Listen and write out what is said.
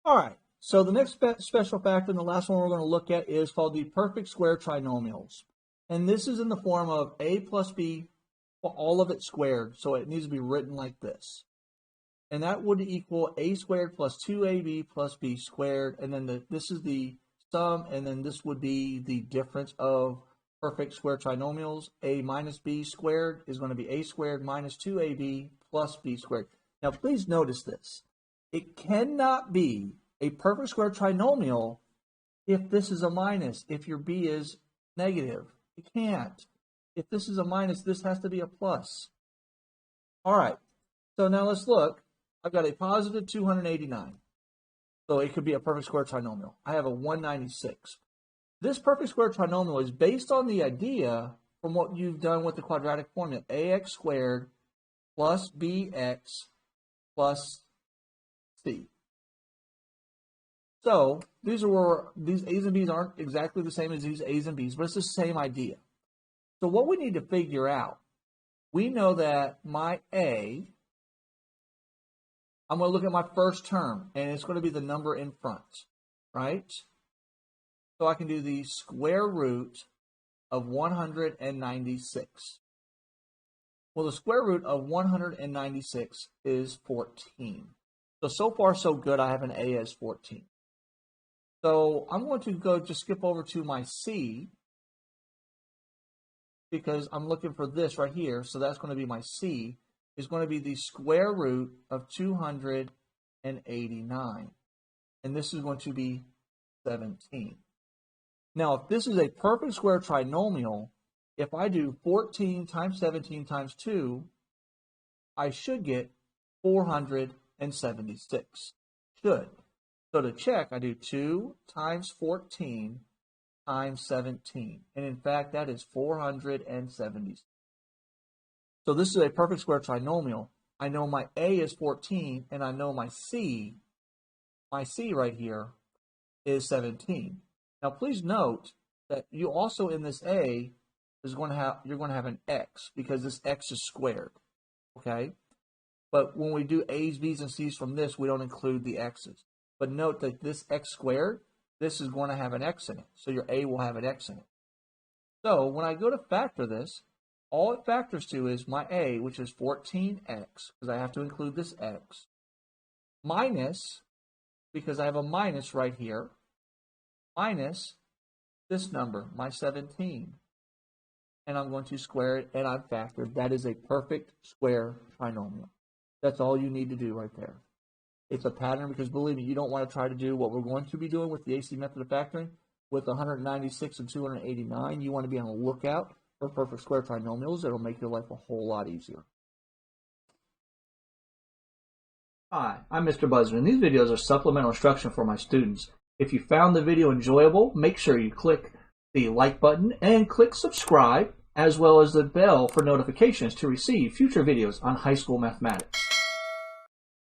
All right, so the next special factor and the last one we're going to look at is called the perfect square trinomials. And this is in the form of a plus b, all of it squared. So it needs to be written like this. And that would equal a squared plus 2ab plus b squared. And then this is the sum, and then this would be the difference of perfect square trinomials. A minus b squared is going to be a squared minus 2ab plus b squared. Now, please notice this. It cannot be a perfect square trinomial if this is a minus, if your b is negative. It can't. If this is a minus, this has to be a plus. All right, so now let's look. I've got a positive 289. So it could be a perfect square trinomial. I have a 196. This perfect square trinomial is based on the idea from what you've done with the quadratic formula, ax squared plus bx plus c. So these a's and b's aren't exactly the same as these a's and b's, but it's the same idea. So what we need to figure out, we know that my a, I'm going to look at my first term, and it's going to be the number in front, right? So I can do the square root of 196. Well, the square root of 196 is 14. So far, so good. I have an a as 14. So I'm going to just skip over to my c, because I'm looking for this right here. So that's going to be my c, is going to be the square root of 289. And this is going to be 17. Now, if this is a perfect square trinomial, if I do 14 times 17 times 2, I should get 476. Should. So to check, I do 2 times 14 times 17. And in fact, that is 470. So this is a perfect square trinomial. I know my a is 14, and I know my c right here is 17. Now please note that you also in this a you're going to have an x, because this x is squared. Okay? But when we do a's, b's, and c's from this, we don't include the x's. But note that this x squared, this is going to have an x in it. So your a will have an x in it. So when I go to factor this, all it factors to is my a, which is 14x, because I have to include this x, minus, because I have a minus right here, minus this number, my 17. And I'm going to square it, and I've factored. That is a perfect square trinomial. That's all you need to do right there. It's a pattern, because believe me, you don't want to try to do what we're going to be doing with the AC method of factoring with 196 and 289. You want to be on the lookout for perfect square trinomials. It'll make your life a whole lot easier. Hi, I'm Mr. Buzzard, and these videos are supplemental instruction for my students. If you found the video enjoyable, make sure you click the like button and click subscribe, as well as the bell for notifications to receive future videos on high school mathematics.